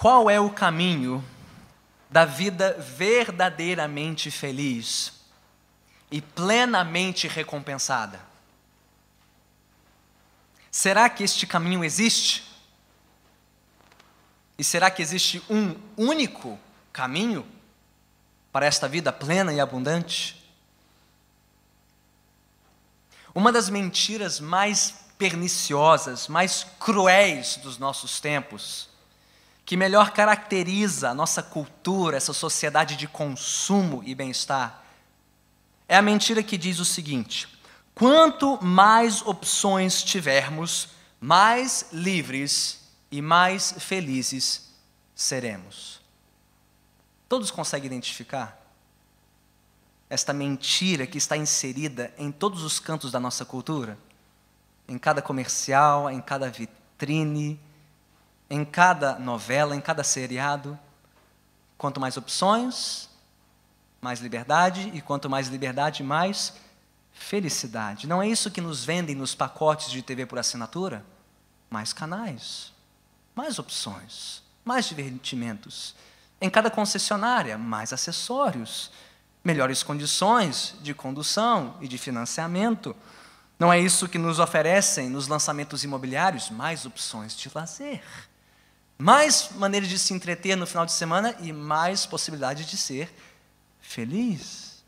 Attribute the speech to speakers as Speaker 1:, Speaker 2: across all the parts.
Speaker 1: Qual é o caminho da vida verdadeiramente feliz e plenamente recompensada? Será que este caminho existe? E será que existe um único caminho para esta vida plena e abundante? Uma das mentiras mais perniciosas, mais cruéis dos nossos tempos, que melhor caracteriza a nossa cultura, essa sociedade de consumo e bem-estar, é a mentira que diz o seguinte: quanto mais opções tivermos, mais livres e mais felizes seremos. Todos conseguem identificar esta mentira que está inserida em todos os cantos da nossa cultura? Em cada comercial, em cada vitrine, em cada novela, em cada seriado. Quanto mais opções, mais liberdade, e quanto mais liberdade, mais felicidade. Não é isso que nos vendem nos pacotes de TV por assinatura? Mais canais, mais opções, mais divertimentos. Em cada concessionária, mais acessórios, melhores condições de condução e de financiamento. Não é isso que nos oferecem nos lançamentos imobiliários? Mais opções de lazer, mais maneiras de se entreter no final de semana e mais possibilidade de ser feliz.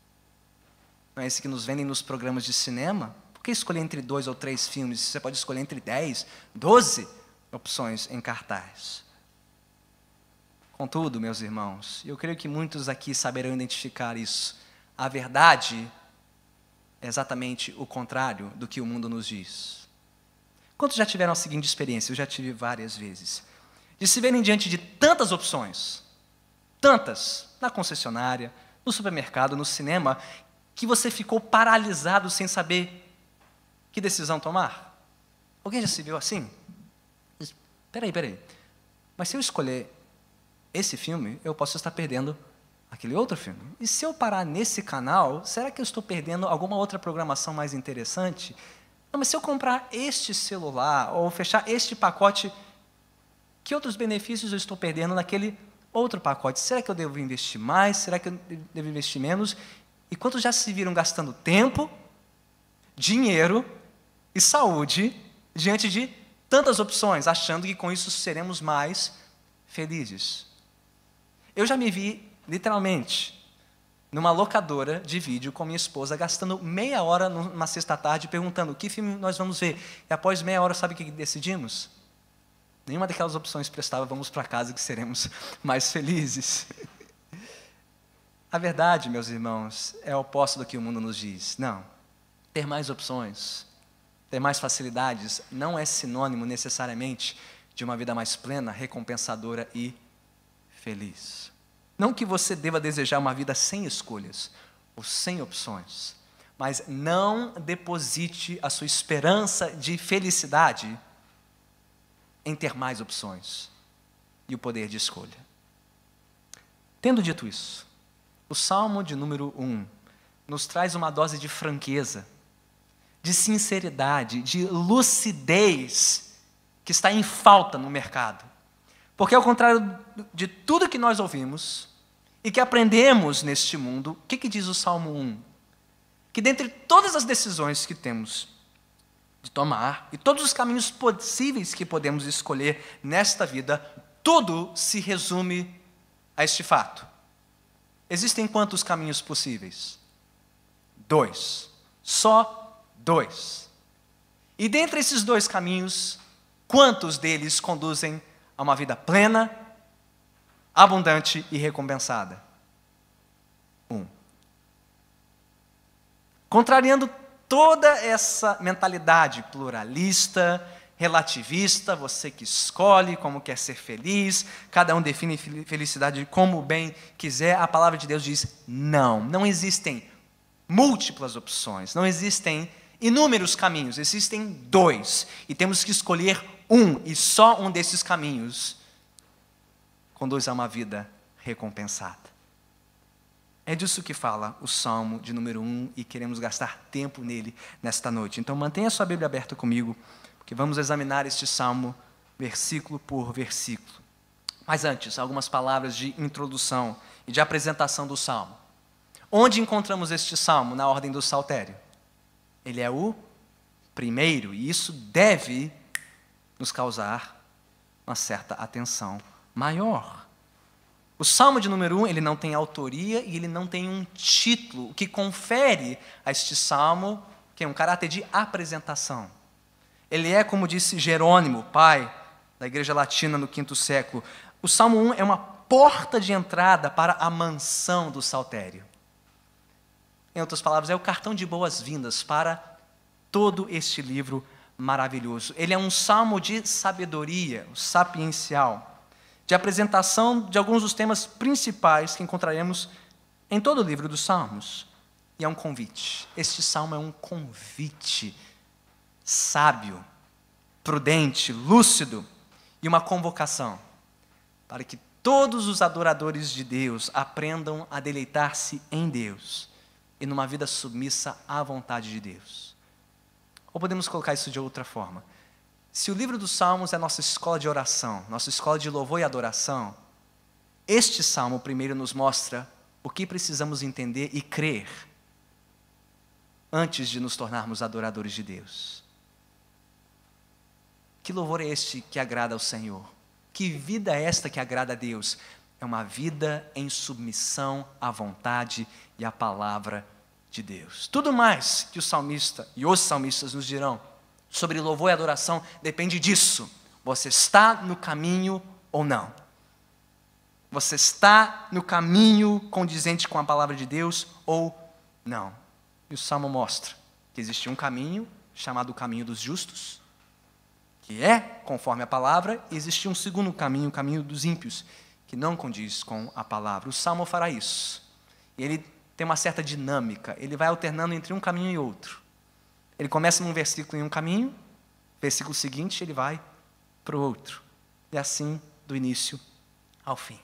Speaker 1: Não é isso que nos vendem nos programas de cinema? Por que escolher entre 2 ou 3 filmes? Você pode escolher entre 10, 12 opções em cartaz. Contudo, meus irmãos, eu creio que muitos aqui saberão identificar isso. A verdade é exatamente o contrário do que o mundo nos diz. Quantos já tiveram a seguinte experiência? Eu já tive várias vezes. De se verem diante de tantas opções, tantas, na concessionária, no supermercado, no cinema, que você ficou paralisado sem saber que decisão tomar. Alguém já se viu assim? Peraí. Mas se eu escolher esse filme, eu posso estar perdendo aquele outro filme. E se eu parar nesse canal, será que eu estou perdendo alguma outra programação mais interessante? Não, mas se eu comprar este celular ou fechar este pacote, que outros benefícios eu estou perdendo naquele outro pacote? Será que eu devo investir mais? Será que eu devo investir menos? E quantos já se viram gastando tempo, dinheiro e saúde diante de tantas opções, achando que com isso seremos mais felizes? Eu já me vi, literalmente, numa locadora de vídeo com minha esposa, gastando meia hora numa sexta-tarde, perguntando que filme nós vamos ver. E após meia hora, sabe o que decidimos? Nenhuma daquelas opções prestava, vamos para casa que seremos mais felizes. A verdade, meus irmãos, é o oposto do que o mundo nos diz. Não, ter mais opções, ter mais facilidades, não é sinônimo necessariamente de uma vida mais plena, recompensadora e feliz. Não que você deva desejar uma vida sem escolhas, ou sem opções, mas não deposite a sua esperança de felicidade em ter mais opções e o poder de escolha. Tendo dito isso, o Salmo de número 1 nos traz uma dose de franqueza, de sinceridade, de lucidez que está em falta no mercado. Porque, ao contrário de tudo que nós ouvimos e que aprendemos neste mundo, o que diz o Salmo 1? Que dentre todas as decisões que temos de tomar e todos os caminhos possíveis que podemos escolher nesta vida, tudo se resume a este fato. Existem quantos caminhos possíveis? 2. Só 2. E dentre esses 2 caminhos, quantos deles conduzem a uma vida plena, abundante e recompensada? 1. Contrariando toda essa mentalidade pluralista, relativista, você que escolhe como quer ser feliz, cada um define felicidade como bem quiser, a palavra de Deus diz: não existem múltiplas opções, não existem inúmeros caminhos, existem 2, e temos que escolher um, e só um desses caminhos conduz a uma vida recompensada. É disso que fala o Salmo de número 1, e queremos gastar tempo nele nesta noite. Então mantenha sua Bíblia aberta comigo, porque vamos examinar este Salmo versículo por versículo. Mas antes, algumas palavras de introdução e de apresentação do Salmo. Onde encontramos este Salmo na ordem do saltério? Ele é o primeiro, e isso deve nos causar uma certa atenção maior. O Salmo de número 1, ele não tem autoria e ele não tem um título, o que confere a este Salmo que é um caráter de apresentação. Ele é, como disse Jerônimo, pai da Igreja Latina no V século, o Salmo 1 é uma porta de entrada para a mansão do saltério. Em outras palavras, é o cartão de boas-vindas para todo este livro maravilhoso. Ele é um salmo de sabedoria, sapiencial, de apresentação de alguns dos temas principais que encontraremos em todo o livro dos Salmos. E é um convite. Este salmo é um convite sábio, prudente, lúcido e uma convocação para que todos os adoradores de Deus aprendam a deleitar-se em Deus e numa vida submissa à vontade de Deus. Ou podemos colocar isso de outra forma. Se o livro dos Salmos é nossa escola de oração, nossa escola de louvor e adoração, este salmo primeiro nos mostra o que precisamos entender e crer antes de nos tornarmos adoradores de Deus. Que louvor é este que agrada ao Senhor? Que vida é esta que agrada a Deus? É uma vida em submissão à vontade e à palavra de Deus. Tudo mais que o salmista e os salmistas nos dirão sobre louvor e adoração depende disso. Você está no caminho ou não? Você está no caminho condizente com a palavra de Deus ou não? E o Salmo mostra que existe um caminho chamado o caminho dos justos, que é conforme a palavra, e existe um segundo caminho, o caminho dos ímpios, que não condiz com a palavra. O Salmo fará isso. E ele tem uma certa dinâmica, ele vai alternando entre um caminho e outro. Ele começa num versículo em um caminho, versículo seguinte ele vai para o outro. E assim, do início ao fim.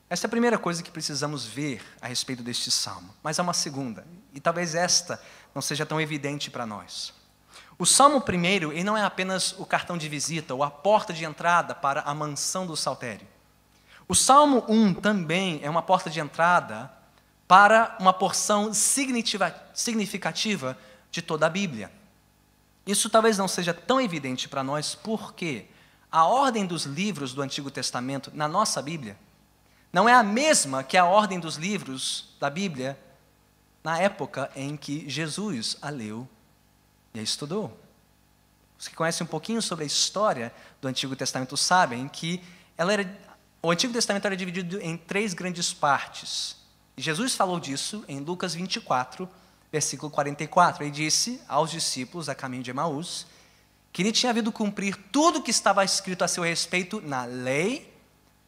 Speaker 1: Essa é a primeira coisa que precisamos ver a respeito deste salmo. Mas há uma segunda, e talvez esta não seja tão evidente para nós. O salmo primeiro, ele não é apenas o cartão de visita ou a porta de entrada para a mansão do saltério. O Salmo 1 também é uma porta de entrada para uma porção significativa de toda a Bíblia. Isso talvez não seja tão evidente para nós, porque a ordem dos livros do Antigo Testamento na nossa Bíblia não é a mesma que a ordem dos livros da Bíblia na época em que Jesus a leu e a estudou. Os que conhecem um pouquinho sobre a história do Antigo Testamento sabem que o Antigo Testamento era dividido em 3 grandes partes. E Jesus falou disso em Lucas 24, versículo 44. Ele disse aos discípulos a caminho de Emaús que ele tinha vindo cumprir tudo que estava escrito a seu respeito na lei,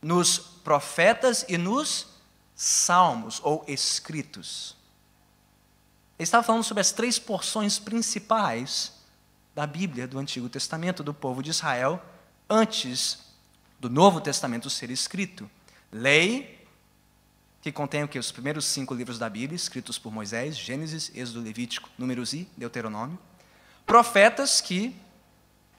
Speaker 1: nos profetas e nos salmos ou escritos. Ele estava falando sobre as 3 porções principais da Bíblia do Antigo Testamento do povo de Israel antes do Novo Testamento ser escrito. Lei, que contém o quê? Os primeiros 5 livros da Bíblia, escritos por Moisés, Gênesis, Êxodo, Levítico, Números e Deuteronômio. Profetas, que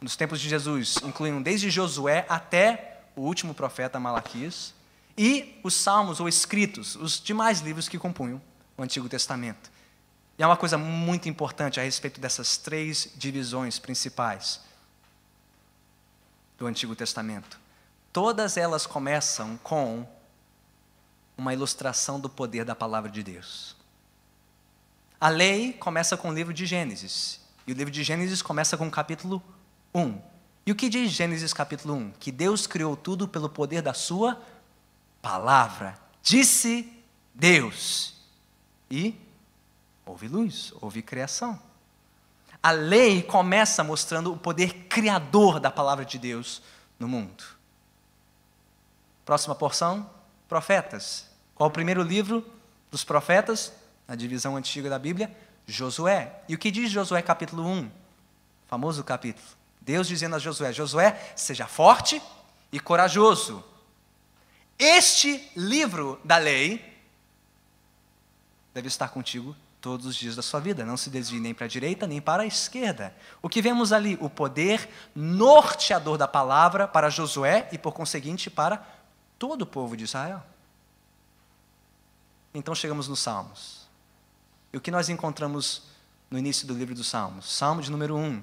Speaker 1: nos tempos de Jesus incluíam desde Josué até o último profeta Malaquias. E os salmos ou escritos, os demais livros que compunham o Antigo Testamento. E há uma coisa muito importante a respeito dessas 3 divisões principais do Antigo Testamento. Todas elas começam com uma ilustração do poder da palavra de Deus. A lei começa com o livro de Gênesis. E o livro de Gênesis começa com o capítulo 1. E o que diz Gênesis capítulo 1? Que Deus criou tudo pelo poder da sua palavra. Disse Deus. E houve luz, houve criação. A lei começa mostrando o poder criador da palavra de Deus no mundo. Próxima porção, profetas. Qual o primeiro livro dos profetas? Na divisão antiga da Bíblia, Josué. E o que diz Josué capítulo 1? Famoso capítulo. Deus dizendo a Josué, Josué, seja forte e corajoso. Este livro da lei deve estar contigo todos os dias da sua vida. Não se desvie nem para a direita, nem para a esquerda. O que vemos ali? O poder norteador da palavra para Josué e, por conseguinte, para todo o povo de Israel. Então chegamos nos Salmos. E o que nós encontramos no início do livro dos Salmos? Salmo de número 1.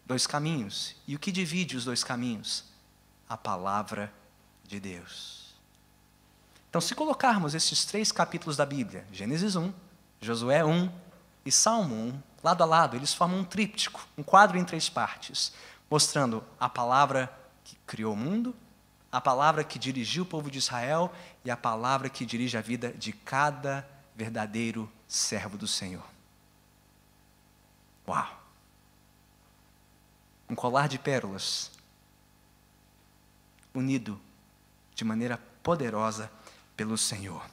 Speaker 1: 2 caminhos. E o que divide os 2 caminhos? A palavra de Deus. Então, se colocarmos esses 3 capítulos da Bíblia, Gênesis 1, Josué 1 e Salmo 1, lado a lado, eles formam um tríptico, um quadro em 3 partes, mostrando a palavra que criou o mundo, a palavra que dirigiu o povo de Israel e a palavra que dirige a vida de cada verdadeiro servo do Senhor. Uau! Um colar de pérolas, unido de maneira poderosa pelo Senhor,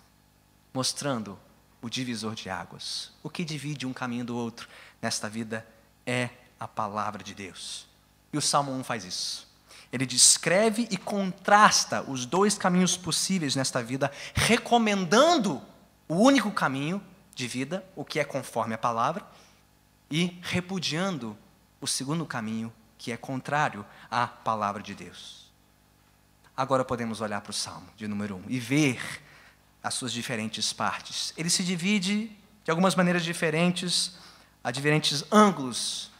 Speaker 1: mostrando o divisor de águas. O que divide um caminho do outro nesta vida é a palavra de Deus. E o Salmo 1 faz isso. Ele descreve e contrasta os 2 caminhos possíveis nesta vida, recomendando o único caminho de vida, o que é conforme a palavra, e repudiando o segundo caminho, que é contrário à palavra de Deus. Agora podemos olhar para o Salmo de número 1 e ver as suas diferentes partes. Ele se divide de algumas maneiras diferentes, a diferentes ângulos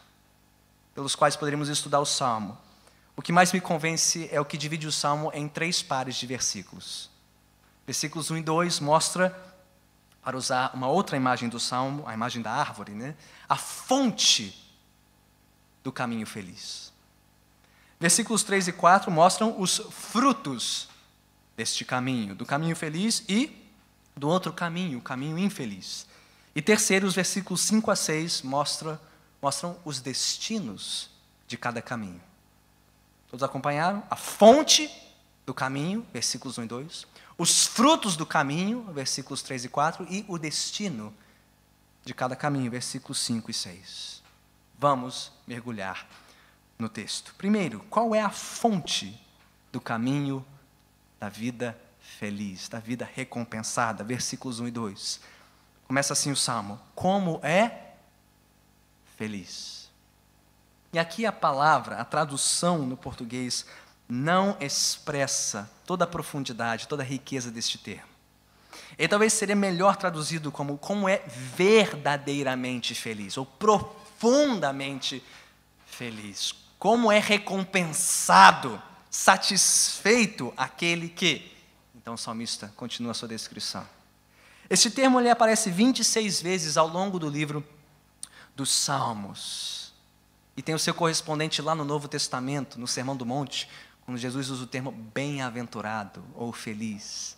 Speaker 1: pelos quais poderíamos estudar o Salmo. O que mais me convence é o que divide o Salmo em 3 pares de versículos. Versículos 1 e 2 mostra, para usar uma outra imagem do Salmo, a imagem da árvore, né? A fonte do caminho feliz. Versículos 3 e 4 mostram os frutos deste caminho, do caminho feliz e do outro caminho, o caminho infeliz. E terceiro, os versículos 5 a 6 mostram os destinos de cada caminho. Todos acompanharam? A fonte do caminho, versículos 1 e 2. Os frutos do caminho, versículos 3 e 4. E o destino de cada caminho, versículos 5 e 6. Vamos mergulhar no texto. Primeiro, qual é a fonte do caminho da vida feliz, da vida recompensada? Versículos 1 e 2. Começa assim o Salmo. Como é feliz. E aqui a palavra, a tradução no português, não expressa toda a profundidade, toda a riqueza deste termo. Ele talvez seria melhor traduzido como é verdadeiramente feliz, ou profundamente feliz. Como é recompensado, satisfeito aquele que... Então o salmista continua a sua descrição. Este termo ele aparece 26 vezes ao longo do livro dos Salmos. E tem o seu correspondente lá no Novo Testamento, no Sermão do Monte, quando Jesus usa o termo bem-aventurado ou feliz.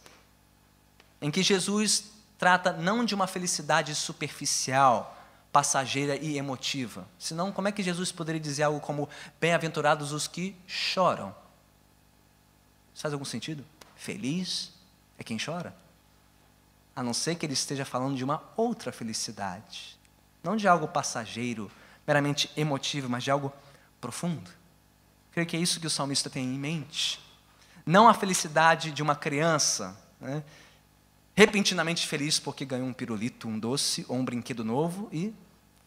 Speaker 1: Em que Jesus trata não de uma felicidade superficial, passageira e emotiva. Senão, como é que Jesus poderia dizer algo como bem-aventurados os que choram? Isso faz algum sentido? Feliz é quem chora? A não ser que ele esteja falando de uma outra felicidade. Não de algo passageiro, meramente emotivo, mas de algo profundo. Creio que é isso que o salmista tem em mente. Não a felicidade de uma criança, né, repentinamente feliz porque ganhou um pirulito, um doce ou um brinquedo novo e,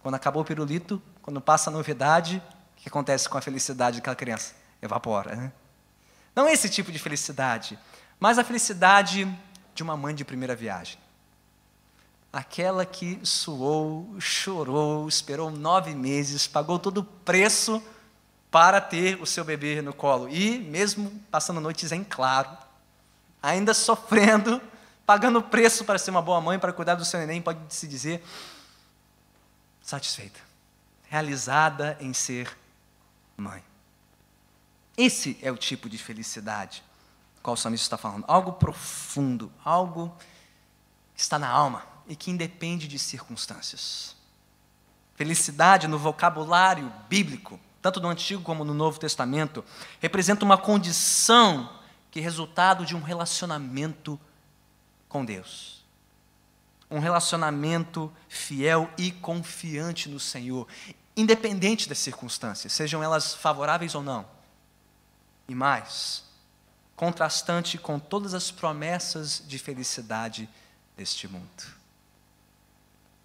Speaker 1: quando acabou o pirulito, quando passa a novidade, o que acontece com a felicidade daquela criança? Evapora, né? Não esse tipo de felicidade, mas a felicidade de uma mãe de primeira viagem. Aquela que suou, chorou, esperou 9 meses, pagou todo o preço para ter o seu bebê no colo. E, mesmo passando noites em claro, ainda sofrendo, pagando o preço para ser uma boa mãe, para cuidar do seu neném, pode-se dizer, satisfeita, realizada em ser mãe. Esse é o tipo de felicidade qual o salmista está falando. Algo profundo, algo que está na alma e que independe de circunstâncias. Felicidade no vocabulário bíblico, tanto no Antigo como no Novo Testamento, representa uma condição que é resultado de um relacionamento com Deus. Um relacionamento fiel e confiante no Senhor, independente das circunstâncias, sejam elas favoráveis ou não. E mais, contrastante com todas as promessas de felicidade deste mundo.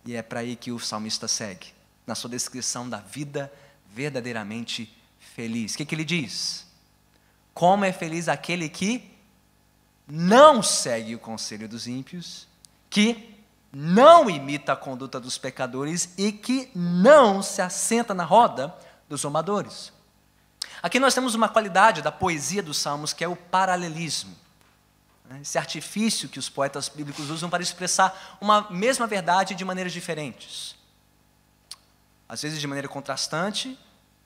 Speaker 1: E é para aí que o salmista segue, na sua descrição da vida verdadeiramente feliz. O que ele diz? Como é feliz aquele que não segue o conselho dos ímpios, que não imita a conduta dos pecadores e que não se assenta na roda dos zombadores. Aqui nós temos uma qualidade da poesia dos salmos que é o paralelismo. Esse artifício que os poetas bíblicos usam para expressar uma mesma verdade de maneiras diferentes. Às vezes de maneira contrastante,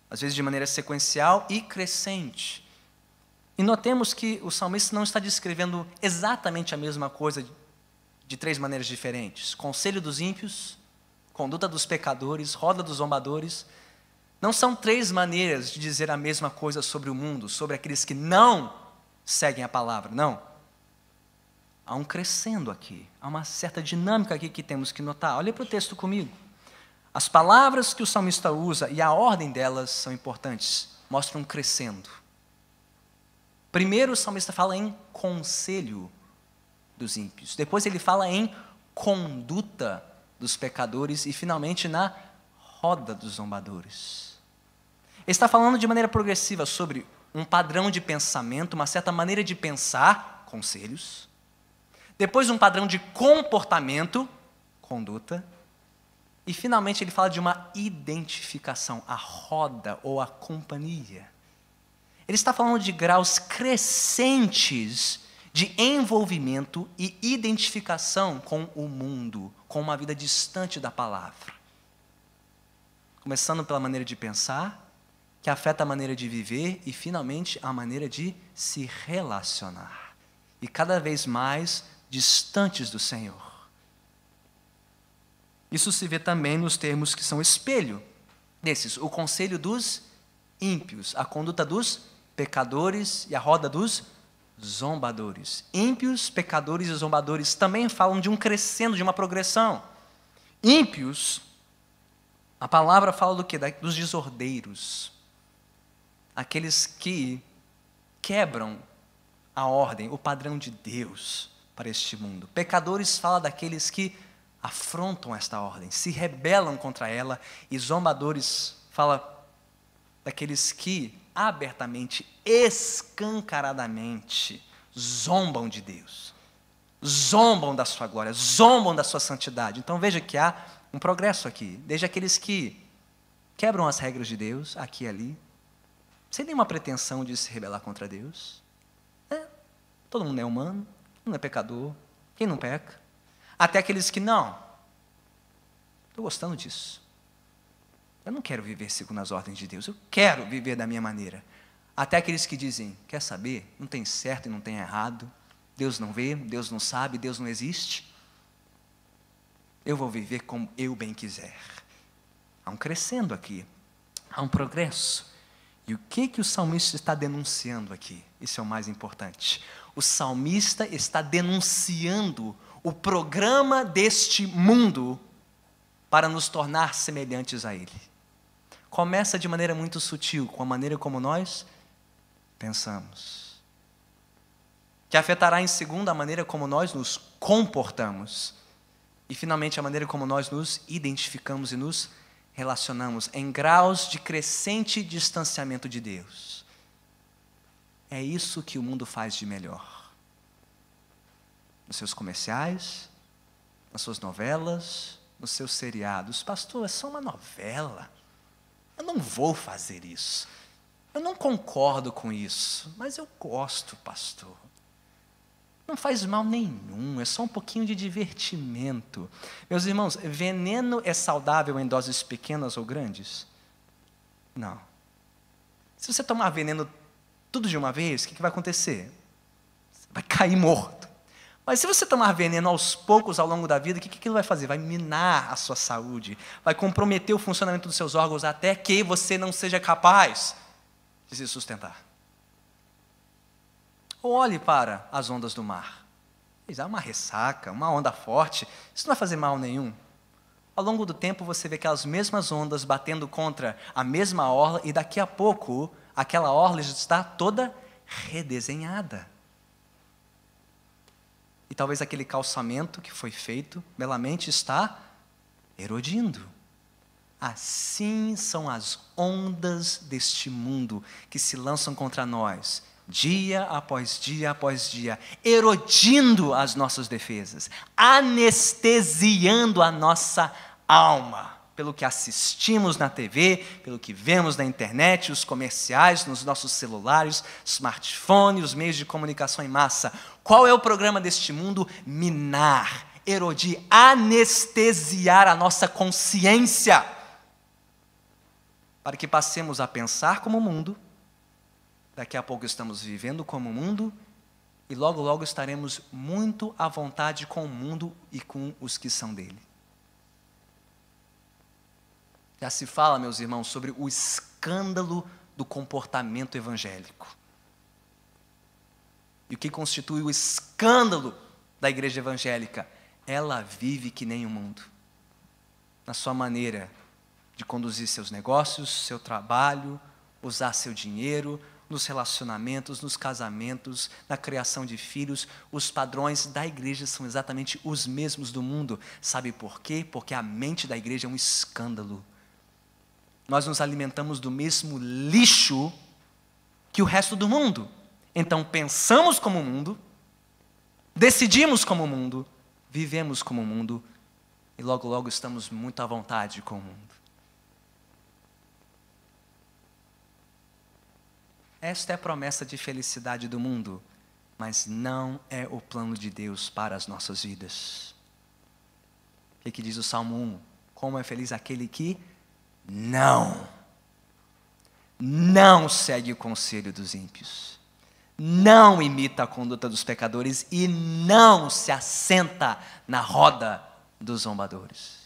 Speaker 1: às vezes de maneira sequencial e crescente. E notemos que o salmista não está descrevendo exatamente a mesma coisa de três maneiras diferentes. Conselho dos ímpios, conduta dos pecadores, roda dos zombadores. Não são três maneiras de dizer a mesma coisa sobre o mundo, sobre aqueles que não seguem a palavra, não. Há um crescendo aqui, há uma certa dinâmica aqui que temos que notar. Olha para o texto comigo. As palavras que o salmista usa e a ordem delas são importantes, mostram um crescendo. Primeiro o salmista fala em conselho dos ímpios, depois ele fala em conduta dos pecadores e finalmente na roda dos zombadores. Ele está falando de maneira progressiva sobre um padrão de pensamento, uma certa maneira de pensar, conselhos. Depois um padrão de comportamento, conduta. E finalmente ele fala de uma identificação, a roda ou a companhia. Ele está falando de graus crescentes de envolvimento e identificação com o mundo, com uma vida distante da palavra. Começando pela maneira de pensar, que afeta a maneira de viver e finalmente a maneira de se relacionar. E cada vez mais distantes do Senhor. Isso se vê também nos termos que são espelho desses, o conselho dos ímpios, a conduta dos pecadores e a roda dos zombadores. Ímpios, pecadores e zombadores também falam de um crescendo, de uma progressão. Ímpios, a palavra fala do quê? Dos desordeiros, aqueles que quebram a ordem, o padrão de Deus para este mundo. Pecadores fala daqueles que afrontam esta ordem, se rebelam contra ela, e zombadores fala daqueles que abertamente, escancaradamente zombam de Deus, zombam da sua glória, zombam da sua santidade. Então veja que há um progresso aqui, desde aqueles que quebram as regras de Deus, aqui e ali, sem nenhuma pretensão de se rebelar contra Deus. Todo mundo é humano, não é pecador, quem não peca? Até aqueles que não, estou gostando disso. Eu não quero viver segundo as ordens de Deus, eu quero viver da minha maneira. Até aqueles que dizem, quer saber? Não tem certo e não tem errado. Deus não vê, Deus não sabe, Deus não existe. Eu vou viver como eu bem quiser. Há um crescendo aqui, há um progresso. E o que o salmista está denunciando aqui? Isso é o mais importante. O salmista está denunciando o programa deste mundo para nos tornar semelhantes a ele. Começa de maneira muito sutil, com a maneira como nós pensamos, que afetará em segundo a maneira como nós nos comportamos e finalmente a maneira como nós nos identificamos e nos relacionamos em graus de crescente distanciamento de Deus. É isso que o mundo faz de melhor. Nos seus comerciais, nas suas novelas, nos seus seriados. Pastor, é só uma novela. Eu não vou fazer isso. Eu não concordo com isso, mas eu gosto, pastor. Não faz mal nenhum, é só um pouquinho de divertimento. Meus irmãos, veneno é saudável em doses pequenas ou grandes? Não. Se você tomar veneno tudo de uma vez, o que vai acontecer? Você vai cair morto. Mas se você tomar veneno aos poucos ao longo da vida, o que aquilo vai fazer? Vai minar a sua saúde, vai comprometer o funcionamento dos seus órgãos até que você não seja capaz de se sustentar. Ou olhe para as ondas do mar. Há uma ressaca, uma onda forte, isso não vai fazer mal nenhum. Ao longo do tempo você vê aquelas mesmas ondas batendo contra a mesma orla e daqui a pouco aquela orla já está toda redesenhada. E talvez aquele calçamento que foi feito belamente está erodindo. Assim são as ondas deste mundo que se lançam contra nós, dia após dia após dia, erodindo as nossas defesas, anestesiando a nossa alma, pelo que assistimos na TV, pelo que vemos na internet, os comerciais, nos nossos celulares, smartphone, os meios de comunicação em massa. Qual é o programa deste mundo? Minar, erodir, anestesiar a nossa consciência, para que passemos a pensar como o mundo. Daqui a pouco estamos vivendo como o mundo, e logo, logo estaremos muito à vontade com o mundo e com os que são dele. Já se fala, meus irmãos, sobre o escândalo do comportamento evangélico. E o que constitui o escândalo da igreja evangélica? Ela vive que nem o mundo, na sua maneira de conduzir seus negócios, seu trabalho, usar seu dinheiro, nos relacionamentos, nos casamentos, na criação de filhos. Os padrões da igreja são exatamente os mesmos do mundo. Sabe por quê? Porque a mente da igreja é um escândalo. Nós nos alimentamos do mesmo lixo que o resto do mundo. Então pensamos como o mundo, decidimos como o mundo, vivemos como o mundo, e logo, logo estamos muito à vontade com o mundo. Esta é a promessa de felicidade do mundo, mas não é o plano de Deus para as nossas vidas. O que diz o Salmo 1? Como é feliz aquele que não segue o conselho dos ímpios, não imita a conduta dos pecadores e não se assenta na roda dos zombadores.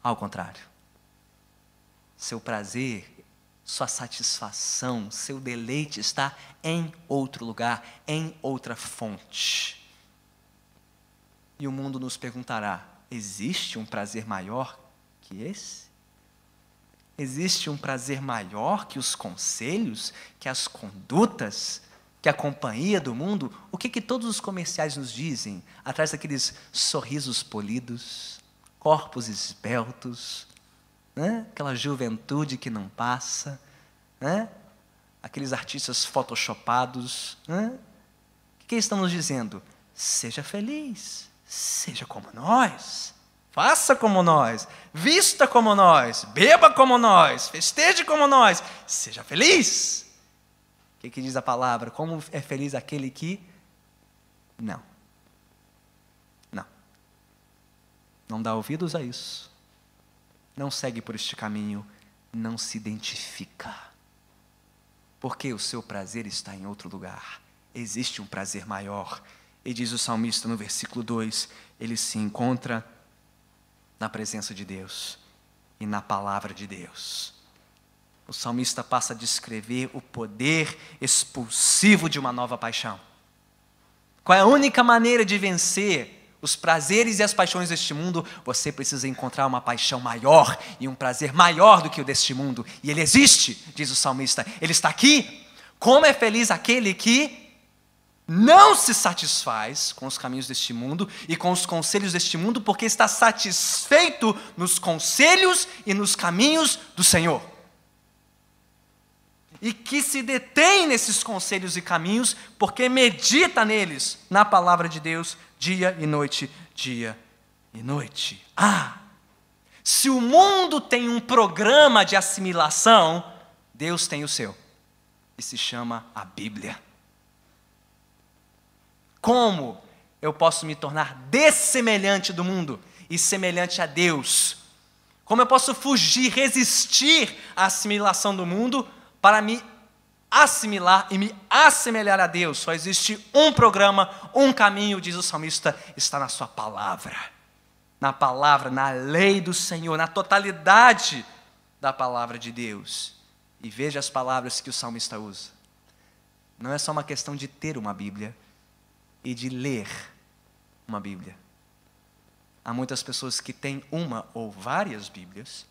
Speaker 1: Ao contrário, seu prazer, sua satisfação, seu deleite está em outro lugar, em outra fonte. E o mundo nos perguntará: existe um prazer maior que esse? Existe um prazer maior que os conselhos, que as condutas, que a companhia do mundo? O que todos os comerciais nos dizem? Atrás daqueles sorrisos polidos, corpos esbeltos, né? Aquela juventude que não passa, né? Aqueles artistas photoshopados, né? O que estão nos dizendo? Seja feliz, seja como nós, faça como nós, vista como nós, beba como nós, festeje como nós, seja feliz. O que diz a palavra? Como é feliz aquele que não dá ouvidos a isso, não segue por este caminho, não se identifica, porque o seu prazer está em outro lugar. Existe um prazer maior, e diz o salmista no versículo 2, ele se encontra na presença de Deus e na palavra de Deus. O salmista passa a descrever o poder expulsivo de uma nova paixão. Qual é a única maneira de vencer os prazeres e as paixões deste mundo? Você precisa encontrar uma paixão maior e um prazer maior do que o deste mundo. E ele existe, diz o salmista. Ele está aqui. Como é feliz aquele que não se satisfaz com os caminhos deste mundo e com os conselhos deste mundo, porque está satisfeito nos conselhos e nos caminhos do Senhor. E que se detém nesses conselhos e caminhos, porque medita neles, na palavra de Deus, dia e noite, dia e noite. Se o mundo tem um programa de assimilação, Deus tem o seu, e se chama a Bíblia. Como eu posso me tornar dessemelhante do mundo e semelhante a Deus? Como eu posso fugir, resistir à assimilação do mundo para me assimilar e me assemelhar a Deus? Só existe um programa, um caminho, diz o salmista, está na sua palavra. Na palavra, na lei do Senhor, na totalidade da palavra de Deus. E veja as palavras que o salmista usa. Não é só uma questão de ter uma Bíblia e de ler uma Bíblia. Há muitas pessoas que têm uma ou várias Bíblias,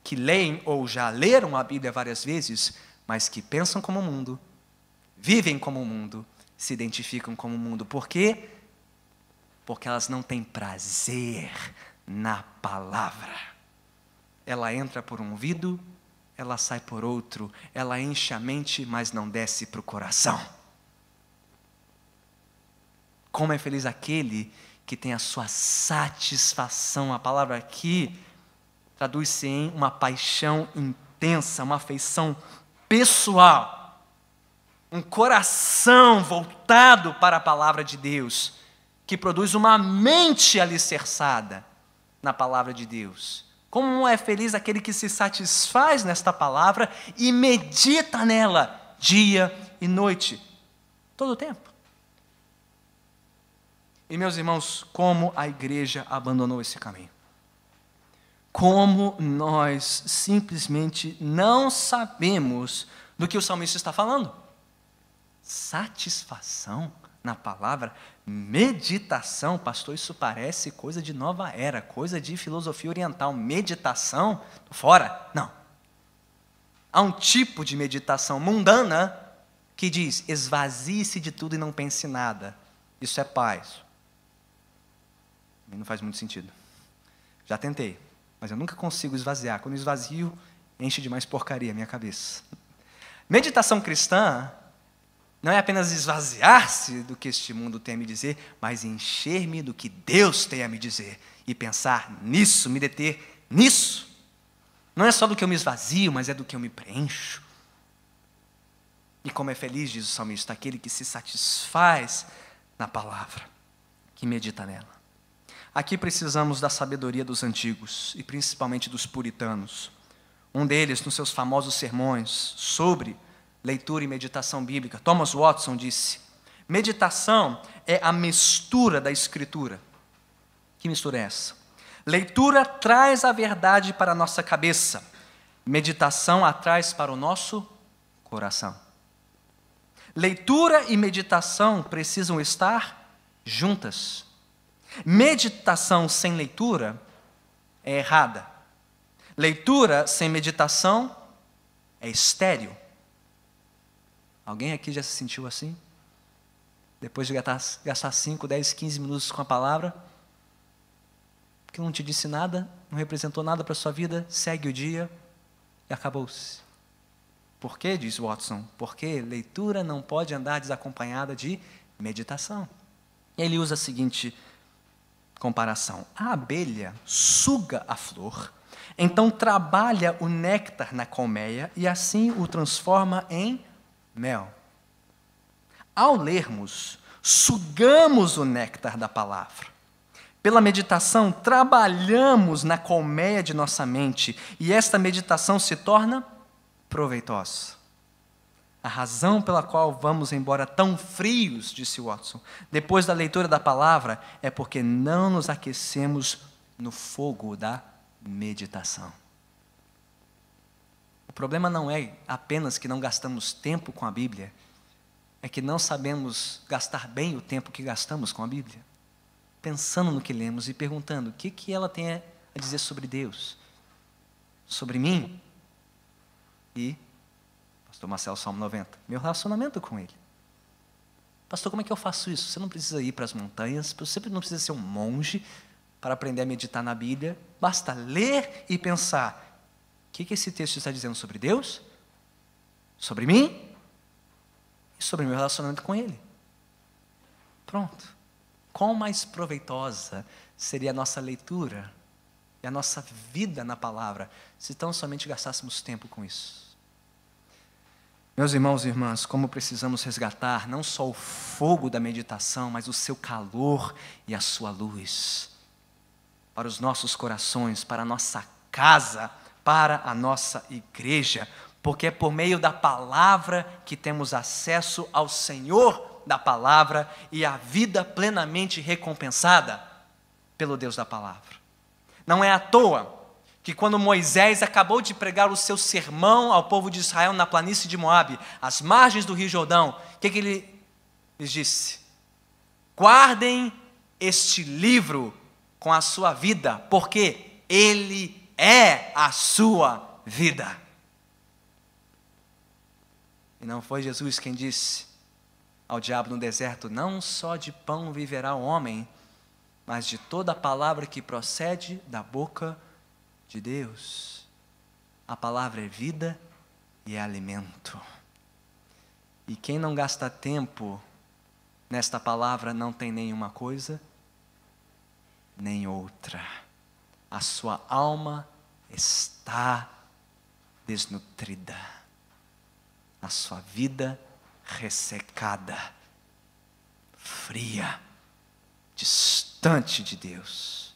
Speaker 1: que leem ou já leram a Bíblia várias vezes, mas que pensam como o mundo, vivem como o mundo, se identificam como o mundo. Por quê? Porque elas não têm prazer na palavra. Ela entra por um ouvido, ela sai por outro, ela enche a mente, mas não desce para o coração. Como é feliz aquele que tem a sua satisfação. A palavra aqui traduz-se em uma paixão intensa, uma afeição pessoal, um coração voltado para a palavra de Deus, que produz uma mente alicerçada na palavra de Deus. Como é feliz aquele que se satisfaz nesta palavra e medita nela dia e noite, todo o tempo. E meus irmãos, como a igreja abandonou esse caminho? Como nós simplesmente não sabemos do que o salmista está falando? Satisfação na palavra, meditação, pastor, isso parece coisa de nova era, coisa de filosofia oriental. Meditação, fora, não. Há um tipo de meditação mundana que diz, esvazie-se de tudo e não pense em nada. Isso é paz. Não faz muito sentido. Já tentei, mas eu nunca consigo esvaziar. Quando esvazio, enche de mais porcaria a minha cabeça. Meditação cristã não é apenas esvaziar-se do que este mundo tem a me dizer, mas encher-me do que Deus tem a me dizer. E pensar nisso, me deter nisso. Não é só do que eu me esvazio, mas é do que eu me preencho. E como é feliz, diz o salmista, aquele que se satisfaz na palavra, que medita nela. Aqui precisamos da sabedoria dos antigos, e principalmente dos puritanos. Um deles, nos seus famosos sermões sobre leitura e meditação bíblica, Thomas Watson disse, meditação é a mistura da escritura. Que mistura é essa? Leitura traz a verdade para a nossa cabeça, meditação a traz para o nosso coração. Leitura e meditação precisam estar juntas. Meditação sem leitura é errada. Leitura sem meditação é estéril. Alguém aqui já se sentiu assim? Depois de gastar 5, 10, 15 minutos com a palavra, que não te disse nada, não representou nada para a sua vida, segue o dia e acabou-se. Por quê, diz Watson? Porque leitura não pode andar desacompanhada de meditação. Ele usa a seguinte comparação. A abelha suga a flor, então trabalha o néctar na colmeia e assim o transforma em mel. Ao lermos, sugamos o néctar da palavra. Pela meditação, trabalhamos na colmeia de nossa mente e esta meditação se torna proveitosa. A razão pela qual vamos embora tão frios, disse Watson, depois da leitura da palavra, é porque não nos aquecemos no fogo da meditação. O problema não é apenas que não gastamos tempo com a Bíblia, é que não sabemos gastar bem o tempo que gastamos com a Bíblia, pensando no que lemos e perguntando o que ela tem a dizer sobre Deus, sobre mim e Pastor Marcelo, Salmo 90. Meu relacionamento com Ele. Pastor, como é que eu faço isso? Você não precisa ir para as montanhas, você não precisa ser um monge para aprender a meditar na Bíblia. Basta ler e pensar. O que esse texto está dizendo sobre Deus? Sobre mim? E sobre meu relacionamento com Ele. Pronto. Quão mais proveitosa seria a nossa leitura e a nossa vida na palavra se tão somente gastássemos tempo com isso. Meus irmãos e irmãs, como precisamos resgatar não só o fogo da meditação, mas o seu calor e a sua luz para os nossos corações, para a nossa casa, para a nossa igreja, porque é por meio da palavra que temos acesso ao Senhor da palavra e à vida plenamente recompensada pelo Deus da palavra. Não é à toa que quando Moisés acabou de pregar o seu sermão ao povo de Israel na planície de Moabe, às margens do Rio Jordão, o que ele lhes disse? Guardem este livro com a sua vida, porque ele é a sua vida. E não foi Jesus quem disse ao diabo no deserto, não só de pão viverá o homem, mas de toda a palavra que procede da boca de Deus. A palavra é vida e é alimento. E quem não gasta tempo nesta palavra não tem nenhuma coisa, nem outra. A sua alma está desnutrida. A sua vida ressecada, fria, distante de Deus.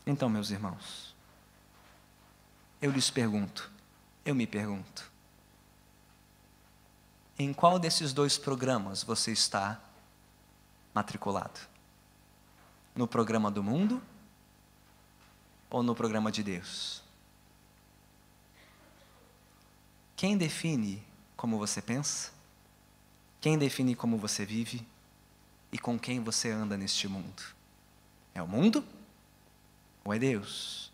Speaker 1: Então, meus irmãos, eu me pergunto, em qual desses dois programas você está matriculado? No programa do mundo ou no programa de Deus? Quem define como você pensa? Quem define como você vive? E com quem você anda neste mundo? É o mundo ou é Deus?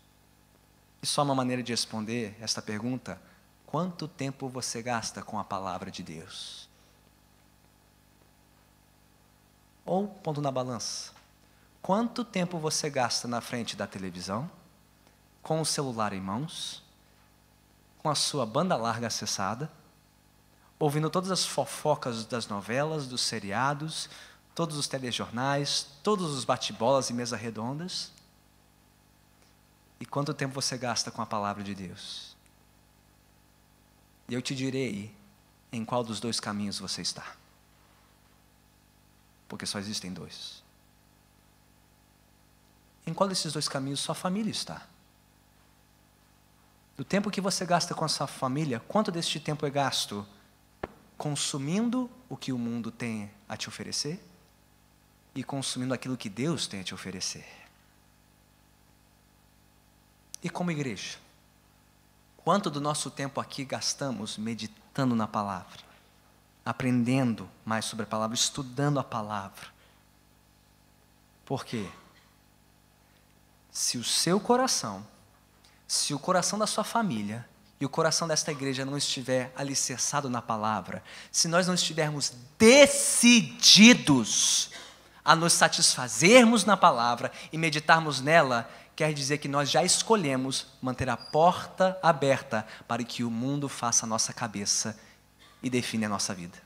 Speaker 1: E só uma maneira de responder esta pergunta: quanto tempo você gasta com a palavra de Deus? Ou, pondo na balança, quanto tempo você gasta na frente da televisão, com o celular em mãos, com a sua banda larga acessada, ouvindo todas as fofocas das novelas, dos seriados, todos os telejornais, todos os bate-bolas e mesa redondas? E quanto tempo você gasta com a palavra de Deus? E eu te direi em qual dos dois caminhos você está. Porque só existem dois. Em qual desses dois caminhos sua família está? Do tempo que você gasta com a sua família, quanto deste tempo é gasto consumindo o que o mundo tem a te oferecer e consumindo aquilo que Deus tem a te oferecer? E como igreja, quanto do nosso tempo aqui gastamos meditando na palavra, aprendendo mais sobre a palavra, estudando a palavra? Por quê? Se o seu coração, se o coração da sua família e o coração desta igreja não estiver alicerçado na palavra, se nós não estivermos decididos a nos satisfazermos na palavra e meditarmos nela, quer dizer que nós já escolhemos manter a porta aberta para que o mundo faça a nossa cabeça e define a nossa vida.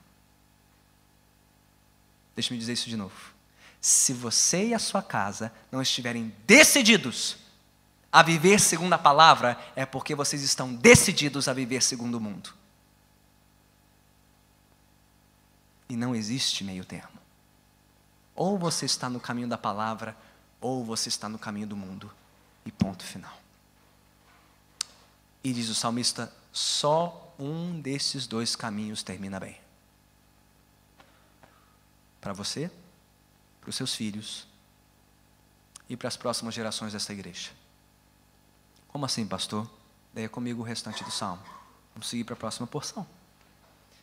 Speaker 1: Deixa-me dizer isso de novo. Se você e a sua casa não estiverem decididos a viver segundo a palavra, é porque vocês estão decididos a viver segundo o mundo. E não existe meio termo. Ou você está no caminho da palavra, ou você está no caminho do mundo. E ponto final. E diz o salmista, só um desses dois caminhos termina bem. Para você, para os seus filhos e para as próximas gerações desta igreja. Como assim, pastor? Leia comigo o restante do salmo. Vamos seguir para a próxima porção.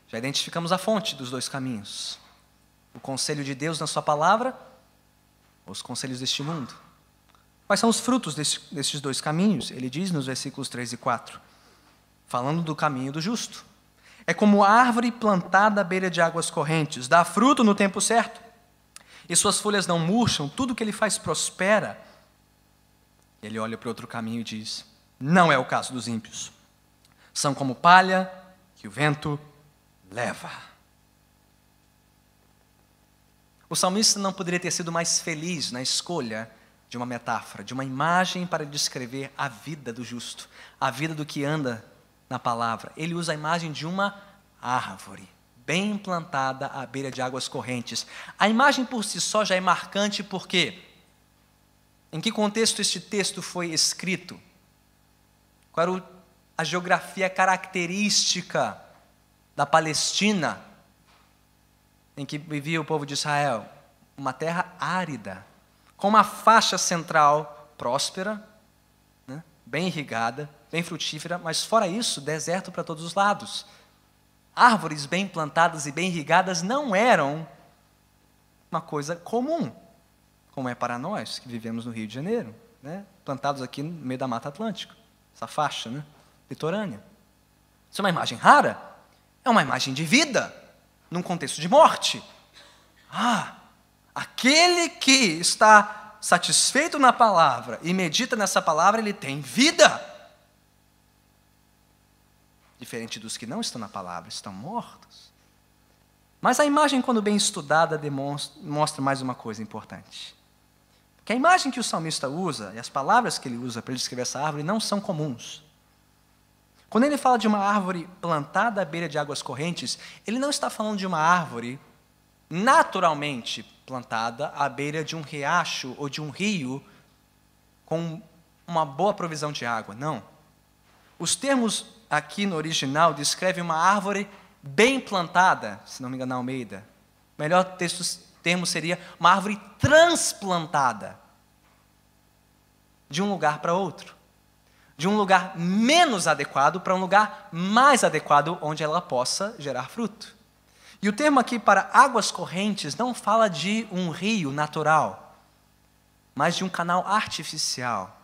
Speaker 1: Já identificamos a fonte dos dois caminhos. O conselho de Deus na sua palavra, ou os conselhos deste mundo. Quais são os frutos destes dois caminhos? Ele diz nos versículos 3 e 4, falando do caminho do justo. É como árvore plantada à beira de águas correntes, dá fruto no tempo certo, e suas folhas não murcham, tudo que ele faz prospera. Ele olha para outro caminho e diz, não é o caso dos ímpios. São como palha que o vento leva. O salmista não poderia ter sido mais feliz na escolha de uma metáfora, de uma imagem para descrever a vida do justo, a vida do que anda na palavra. Ele usa a imagem de uma árvore, bem plantada à beira de águas correntes. A imagem por si só já é marcante porque, em que contexto este texto foi escrito? Qual era a geografia característica da Palestina, em que vivia o povo de Israel? Uma terra árida, com uma faixa central próspera, né, bem irrigada, bem frutífera, mas fora isso, deserto para todos os lados. Árvores bem plantadas e bem irrigadas não eram uma coisa comum, como é para nós, que vivemos no Rio de Janeiro, né, plantados aqui no meio da Mata Atlântica, essa faixa, né, litorânea. Isso é uma imagem rara? É uma imagem de vida, num contexto de morte. Aquele que está satisfeito na palavra e medita nessa palavra, ele tem vida. Diferente dos que não estão na palavra, estão mortos. Mas a imagem, quando bem estudada, mostra mais uma coisa importante. Que a imagem que o salmista usa, e as palavras que ele usa para descrever essa árvore, não são comuns. Quando ele fala de uma árvore plantada à beira de águas correntes, ele não está falando de uma árvore naturalmente plantada à beira de um riacho ou de um rio com uma boa provisão de água. Não. Os termos aqui no original descrevem uma árvore bem plantada, se não me engano, Almeida. O melhor termo seria uma árvore transplantada de um lugar para outro. De um lugar menos adequado para um lugar mais adequado, onde ela possa gerar fruto. E o termo aqui para águas correntes não fala de um rio natural, mas de um canal artificial.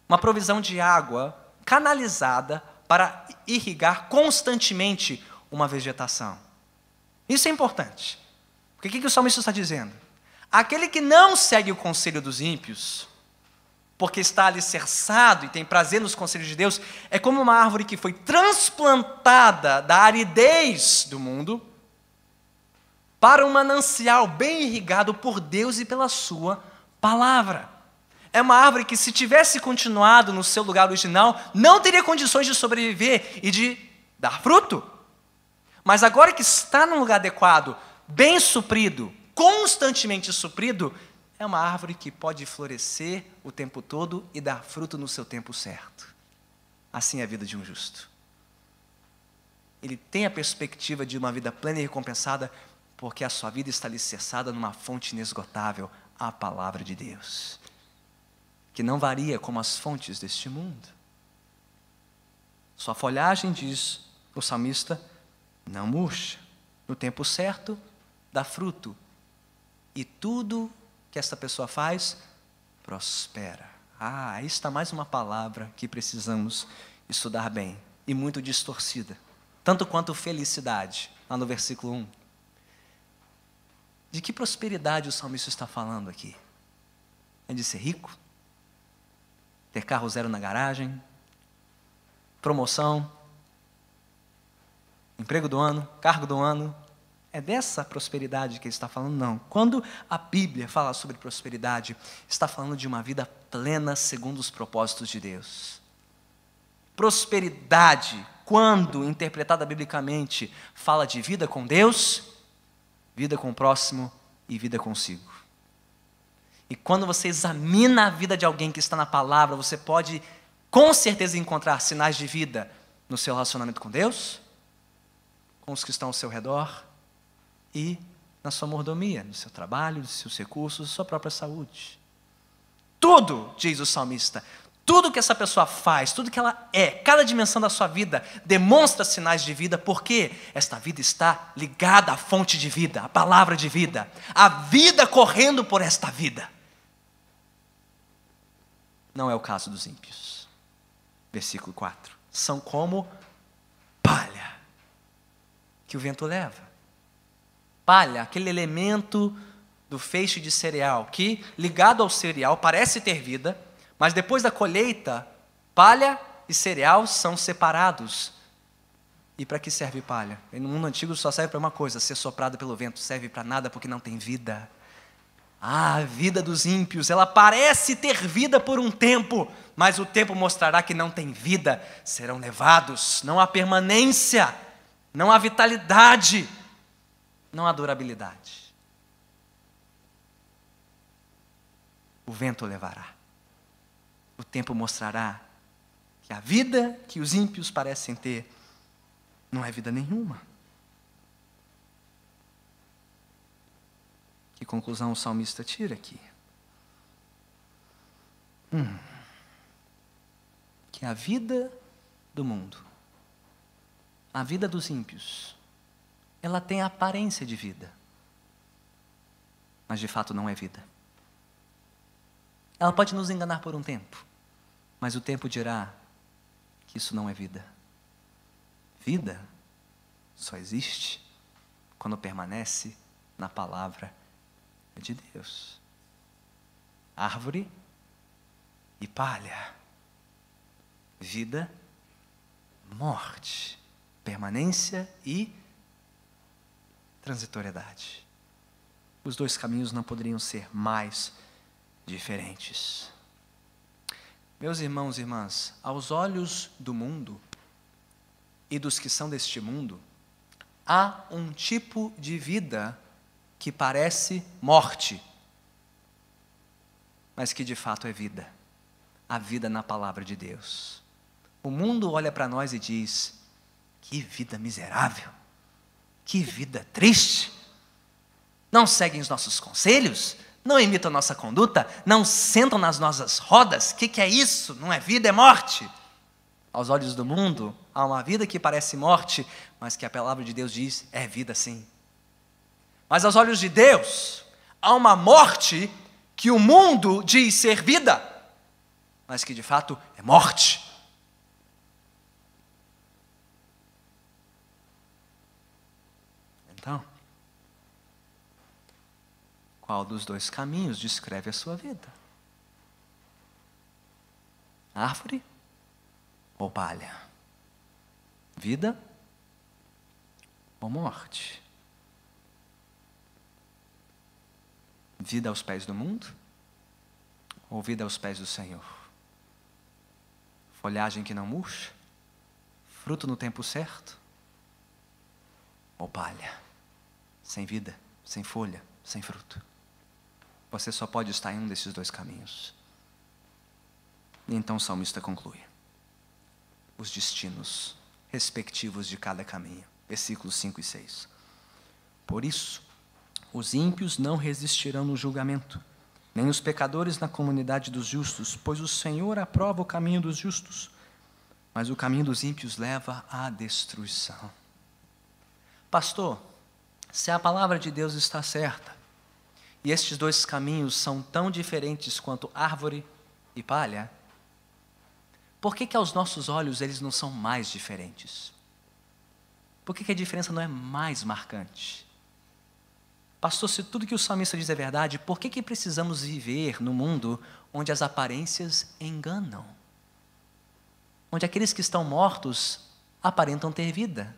Speaker 1: Uma provisão de água canalizada para irrigar constantemente uma vegetação. Isso é importante. Porque o que o salmista está dizendo? Aquele que não segue o conselho dos ímpios, porque está alicerçado e tem prazer nos conselhos de Deus, é como uma árvore que foi transplantada da aridez do mundo para um manancial bem irrigado por Deus e pela sua palavra. É uma árvore que, se tivesse continuado no seu lugar original, não teria condições de sobreviver e de dar fruto. Mas agora que está num lugar adequado, bem suprido, constantemente suprido, é uma árvore que pode florescer o tempo todo e dar fruto no seu tempo certo. Assim é a vida de um justo. Ele tem a perspectiva de uma vida plena e recompensada, porque a sua vida está alicerçada numa fonte inesgotável, a palavra de Deus, que não varia como as fontes deste mundo. Sua folhagem, diz o salmista, não murcha. No tempo certo, dá fruto. E tudo que esta pessoa faz, prospera. Aí está mais uma palavra que precisamos estudar bem, e muito distorcida, tanto quanto felicidade, lá no versículo 1. De que prosperidade o salmista está falando aqui? É de ser rico? Ter carro zero na garagem? Promoção? Emprego do ano? Cargo do ano? É dessa prosperidade que ele está falando? Não. Quando a Bíblia fala sobre prosperidade, está falando de uma vida plena segundo os propósitos de Deus. Prosperidade, quando interpretada biblicamente, fala de vida com Deus, vida com o próximo e vida consigo. E quando você examina a vida de alguém que está na palavra, você pode com certeza encontrar sinais de vida no seu relacionamento com Deus, com os que estão ao seu redor, e na sua mordomia, no seu trabalho, nos seus recursos, na sua própria saúde. Tudo, diz o salmista, tudo que essa pessoa faz, tudo que ela é, cada dimensão da sua vida, demonstra sinais de vida, porque esta vida está ligada à fonte de vida, à palavra de vida, a vida correndo por esta vida. Não é o caso dos ímpios. Versículo 4. São como palha que o vento leva. Palha, aquele elemento do feixe de cereal, que, ligado ao cereal, parece ter vida, mas depois da colheita, palha e cereal são separados. E para que serve palha? No mundo antigo só serve para uma coisa, ser soprada pelo vento, serve para nada porque não tem vida. A vida dos ímpios, ela parece ter vida por um tempo, mas o tempo mostrará que não tem vida, serão levados, não há permanência, não há vitalidade, não há durabilidade. O vento levará. O tempo mostrará que a vida que os ímpios parecem ter não é vida nenhuma. Que conclusão o salmista tira aqui? Que a vida do mundo, a vida dos ímpios, ela tem a aparência de vida, mas de fato não é vida. Ela pode nos enganar por um tempo, mas o tempo dirá que isso não é vida. Vida só existe quando permanece na palavra é de Deus. Árvore e palha. Vida, morte. Permanência e transitoriedade. Os dois caminhos não poderiam ser mais diferentes. Meus irmãos e irmãs, aos olhos do mundo e dos que são deste mundo, há um tipo de vida que parece morte, mas que de fato é vida. A vida na palavra de Deus. O mundo olha para nós e diz: que vida miserável, que vida triste. Não seguem os nossos conselhos, não imitam a nossa conduta, não sentam nas nossas rodas. O que é isso? Não é vida, é morte. Aos olhos do mundo, há uma vida que parece morte, mas que a palavra de Deus diz, é vida sim. Mas aos olhos de Deus, há uma morte que o mundo diz ser vida, mas que de fato é morte. Então, qual dos dois caminhos descreve a sua vida? Árvore ou palha? Vida ou morte? Vida aos pés do mundo ou vida aos pés do Senhor? Folhagem que não murcha? Fruto no tempo certo? Ou palha? Sem vida, sem folha, sem fruto. Você só pode estar em um desses dois caminhos. E então o salmista conclui os destinos respectivos de cada caminho. Versículos 5 e 6. Por isso, os ímpios não resistirão no julgamento, nem os pecadores na comunidade dos justos, pois o Senhor aprova o caminho dos justos, mas o caminho dos ímpios leva à destruição. Pastor, se a palavra de Deus está certa, e estes dois caminhos são tão diferentes quanto árvore e palha, por que aos nossos olhos eles não são mais diferentes? Por que a diferença não é mais marcante? Pastor, se tudo que o salmista diz é verdade, por que precisamos viver no mundo onde as aparências enganam? Onde aqueles que estão mortos aparentam ter vida,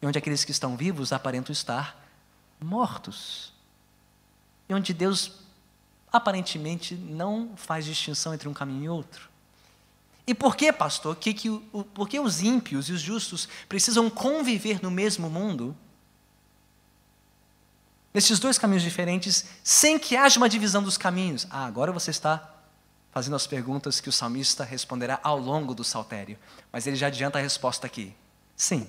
Speaker 1: e onde aqueles que estão vivos aparentam estar mortos. E onde Deus aparentemente não faz distinção entre um caminho e outro. E por que, pastor, por que os ímpios e os justos precisam conviver no mesmo mundo, nesses dois caminhos diferentes, sem que haja uma divisão dos caminhos? Agora você está fazendo as perguntas que o salmista responderá ao longo do saltério, mas ele já adianta a resposta aqui. Sim,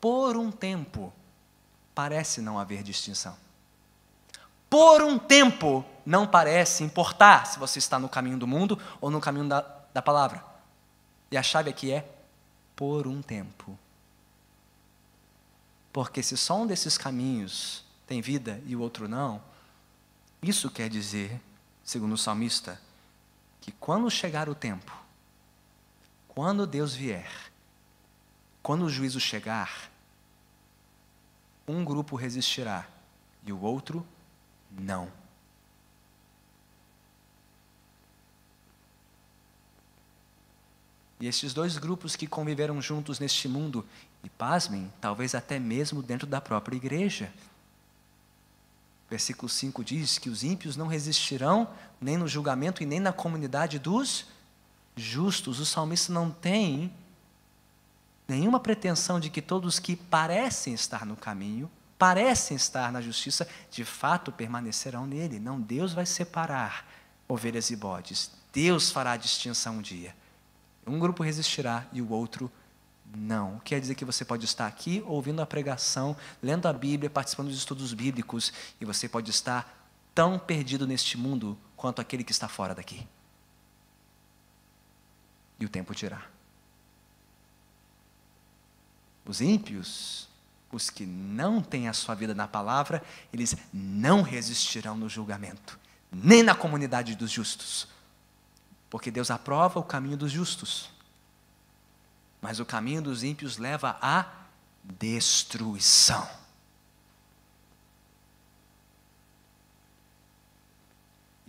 Speaker 1: por um tempo parece não haver distinção. Por um tempo não parece importar se você está no caminho do mundo ou no caminho da palavra. E a chave aqui é por um tempo. Porque se só um desses caminhos tem vida e o outro não, isso quer dizer, segundo o salmista, que quando chegar o tempo, quando Deus vier, quando o juízo chegar, um grupo resistirá e o outro não. E esses dois grupos que conviveram juntos neste mundo, e pasmem, talvez até mesmo dentro da própria igreja. Versículo 5 diz que os ímpios não resistirão nem no julgamento e nem na comunidade dos justos. O salmista não tem nenhuma pretensão de que todos que parecem estar no caminho, parecem estar na justiça, de fato permanecerão nele. Não, Deus vai separar ovelhas e bodes. Deus fará a distinção um dia. Um grupo resistirá e o outro não. Quer dizer que você pode estar aqui ouvindo a pregação, lendo a Bíblia, participando dos estudos bíblicos, e você pode estar tão perdido neste mundo quanto aquele que está fora daqui. E o tempo dirá. Os ímpios, os que não têm a sua vida na palavra, eles não resistirão no julgamento, nem na comunidade dos justos. Porque Deus aprova o caminho dos justos. Mas o caminho dos ímpios leva à destruição.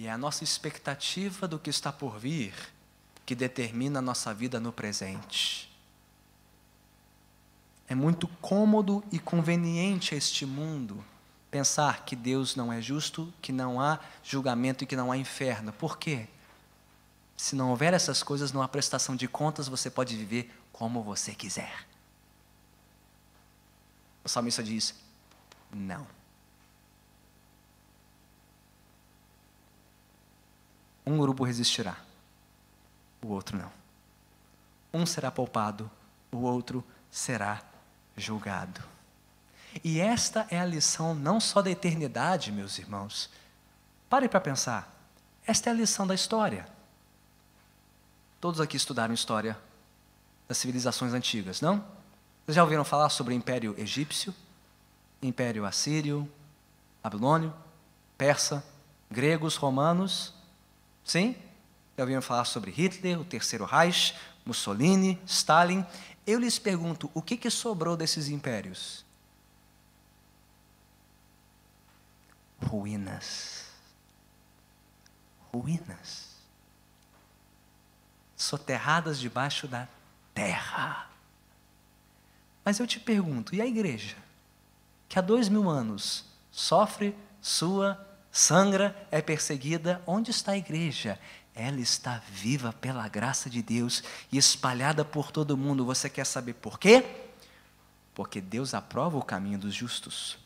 Speaker 1: E é a nossa expectativa do que está por vir que determina a nossa vida no presente. É muito cômodo e conveniente a este mundo pensar que Deus não é justo, que não há julgamento e que não há inferno. Por quê? Se não houver essas coisas, não há prestação de contas, você pode viver como você quiser. O salmista diz: não. Um grupo resistirá, o outro não. Um será poupado, o outro será julgado. E esta é a lição não só da eternidade, meus irmãos. Pare para pensar. Esta é a lição da história. Todos aqui estudaram história das civilizações antigas, não? Vocês já ouviram falar sobre o Império Egípcio, Império Assírio, Babilônio, Persa, gregos, romanos? Sim? Já ouviram falar sobre Hitler, o Terceiro Reich, Mussolini, Stalin? Eu lhes pergunto, o que sobrou desses impérios? Ruínas. Ruínas. Soterradas debaixo da terra. Mas eu te pergunto, e a igreja? Que há 2000 anos sofre, sua, sangra, é perseguida. Onde está a igreja? Ela está viva pela graça de Deus e espalhada por todo mundo. Você quer saber por quê? Porque Deus aprova o caminho dos justos.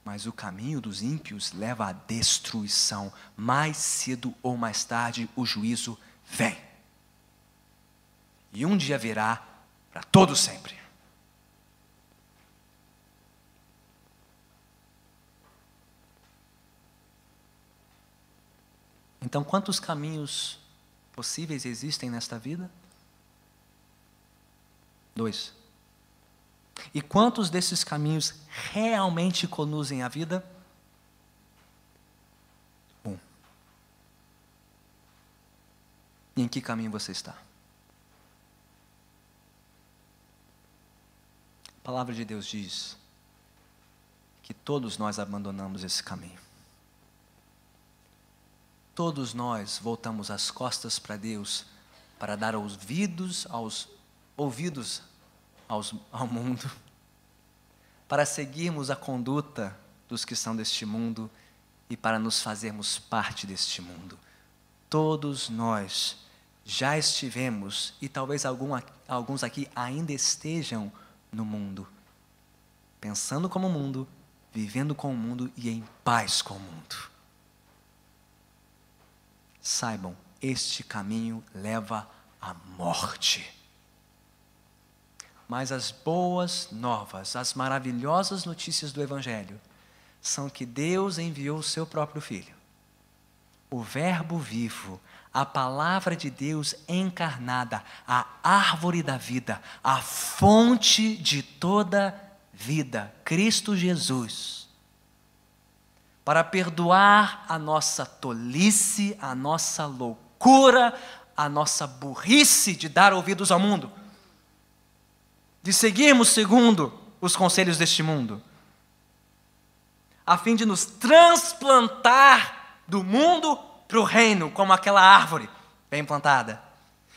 Speaker 1: Mas o caminho dos ímpios leva à destruição. Mais cedo ou mais tarde o juízo vem. E um dia virá para todo sempre. Então, quantos caminhos possíveis existem nesta vida? 2. E quantos desses caminhos realmente conduzem à vida? 1. E em que caminho você está? A palavra de Deus diz que todos nós abandonamos esse caminho. Todos nós voltamos as costas para Deus para dar ouvidos ao mundo, para seguirmos a conduta dos que são deste mundo e para nos fazermos parte deste mundo. Todos nós já estivemos, e talvez alguns aqui ainda estejam no mundo, pensando como o mundo, vivendo com o mundo e em paz com o mundo. Saibam, este caminho leva à morte. Mas as boas novas, as maravilhosas notícias do Evangelho, são que Deus enviou o seu próprio Filho, o Verbo vivo, a palavra de Deus encarnada, a árvore da vida, a fonte de toda vida, Cristo Jesus, para perdoar a nossa tolice, a nossa loucura, a nossa burrice de dar ouvidos ao mundo, de seguirmos segundo os conselhos deste mundo, a fim de nos transplantar do mundo para o reino, como aquela árvore bem plantada,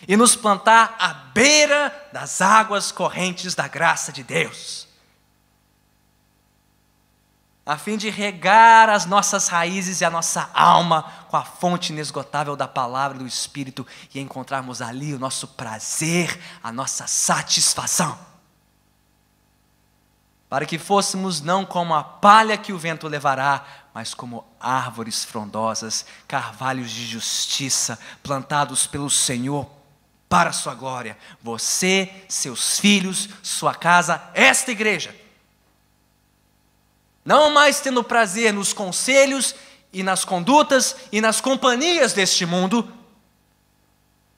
Speaker 1: e nos plantar à beira das águas correntes da graça de Deus, a fim de regar as nossas raízes e a nossa alma com a fonte inesgotável da palavra e do Espírito e encontrarmos ali o nosso prazer, a nossa satisfação. Para que fôssemos não como a palha que o vento levará, mas como árvores frondosas, carvalhos de justiça, plantados pelo Senhor para a sua glória. Você, seus filhos, sua casa, esta igreja. Não mais tendo prazer nos conselhos e nas condutas e nas companhias deste mundo,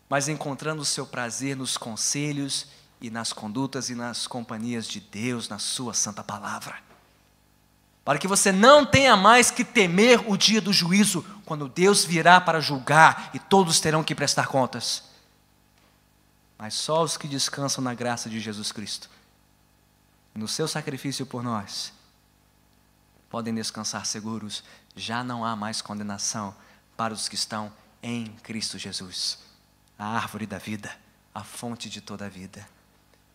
Speaker 1: mas encontrando o seu prazer nos conselhos e nas condutas e nas companhias de Deus, na sua santa palavra. Para que você não tenha mais que temer o dia do juízo, quando Deus virá para julgar e todos terão que prestar contas. Mas só os que descansam na graça de Jesus Cristo, no seu sacrifício por nós, podem descansar seguros. Já não há mais condenação para os que estão em Cristo Jesus, a árvore da vida, a fonte de toda a vida.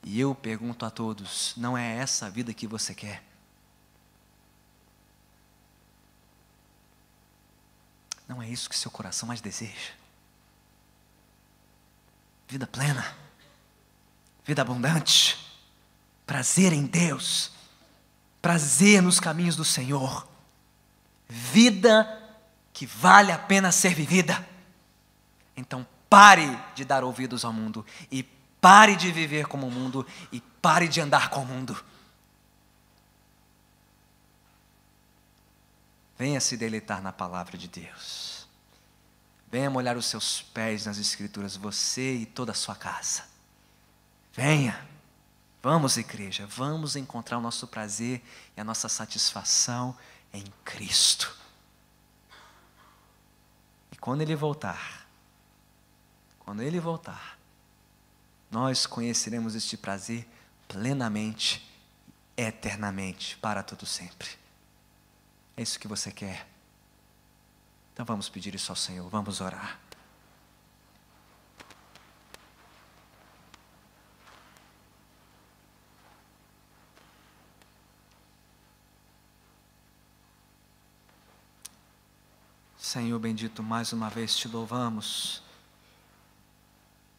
Speaker 1: E eu pergunto a todos: não é essa a vida que você quer? Não é isso que seu coração mais deseja? Vida plena, vida abundante, prazer em Deus, prazer nos caminhos do Senhor, vida que vale a pena ser vivida. Então pare de dar ouvidos ao mundo e pare de viver como o mundo e pare de andar com o mundo. Venha se deleitar na palavra de Deus. Venha molhar os seus pés nas Escrituras, você e toda a sua casa. Venha. Vamos, igreja, vamos encontrar o nosso prazer e a nossa satisfação em Cristo. E quando Ele voltar, nós conheceremos este prazer plenamente, eternamente, para todo sempre. É isso que você quer? Então vamos pedir isso ao Senhor, vamos orar. Senhor bendito, mais uma vez te louvamos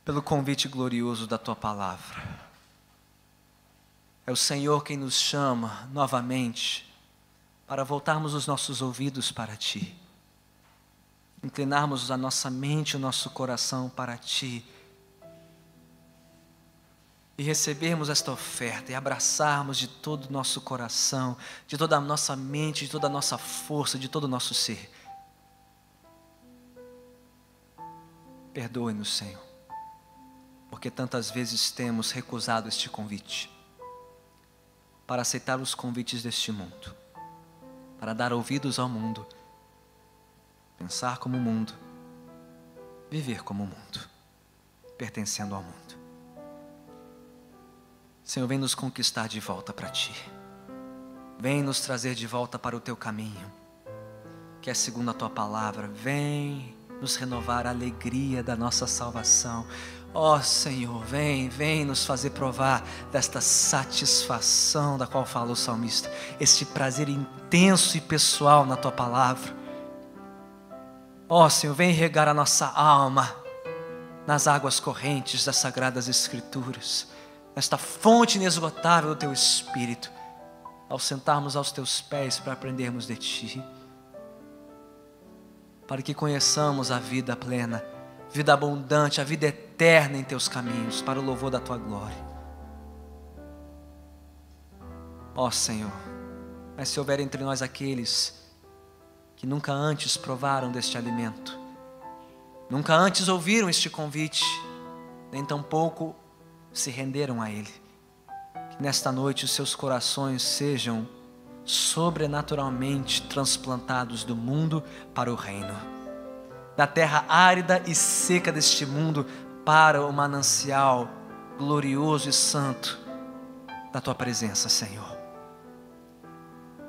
Speaker 1: pelo convite glorioso da Tua palavra. É o Senhor quem nos chama novamente para voltarmos os nossos ouvidos para Ti, inclinarmos a nossa mente e o nosso coração para Ti e recebermos esta oferta e abraçarmos de todo o nosso coração, de toda a nossa mente, de toda a nossa força, de todo o nosso ser. Perdoe-nos, Senhor, porque tantas vezes temos recusado este convite, para aceitar os convites deste mundo, para dar ouvidos ao mundo, pensar como o mundo, viver como o mundo, pertencendo ao mundo. Senhor, vem nos conquistar de volta para Ti. Vem nos trazer de volta para o Teu caminho, que é segundo a Tua palavra. Vem nos renovar a alegria da nossa salvação. Ó Senhor, vem nos fazer provar desta satisfação da qual fala o salmista, este prazer intenso e pessoal na Tua palavra. Ó Senhor, vem regar a nossa alma nas águas correntes das Sagradas Escrituras, nesta fonte inesgotável do Teu Espírito, ao sentarmos aos Teus pés para aprendermos de Ti, para que conheçamos a vida plena, vida abundante, a vida eterna em Teus caminhos, para o louvor da Tua glória. Ó Senhor, mas se houver entre nós aqueles que nunca antes provaram deste alimento, nunca antes ouviram este convite, nem tampouco se renderam a ele, que nesta noite os seus corações sejam sobrenaturalmente transplantados do mundo para o reino, da terra árida e seca deste mundo para o manancial glorioso e santo da Tua presença, Senhor.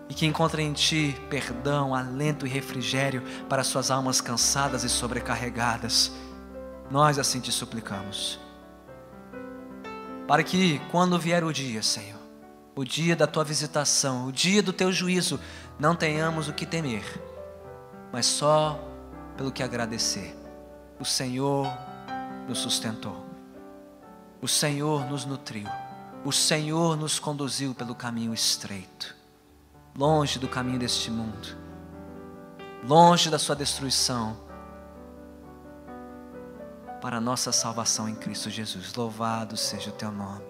Speaker 1: E que encontrem em Ti perdão, alento e refrigério para suas almas cansadas e sobrecarregadas. Nós assim Te suplicamos. Para que quando vier o dia, Senhor, o dia da Tua visitação, o dia do Teu juízo, não tenhamos o que temer, mas só pelo que agradecer. O Senhor nos sustentou, o Senhor nos nutriu, o Senhor nos conduziu pelo caminho estreito, longe do caminho deste mundo, longe da sua destruição, para a nossa salvação em Cristo Jesus. Louvado seja o Teu nome.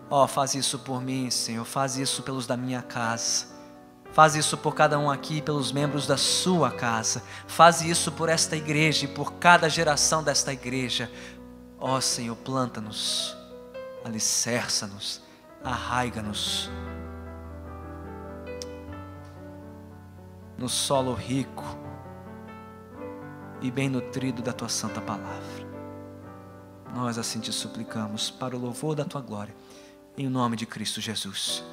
Speaker 1: Ó, faz isso por mim, Senhor, faz isso pelos da minha casa, faz isso por cada um aqui, pelos membros da sua casa, faz isso por esta igreja e por cada geração desta igreja. Ó Senhor, planta-nos, alicerça-nos, arraiga-nos no solo rico e bem nutrido da Tua santa palavra. Nós assim Te suplicamos, para o louvor da Tua glória, em nome de Cristo Jesus.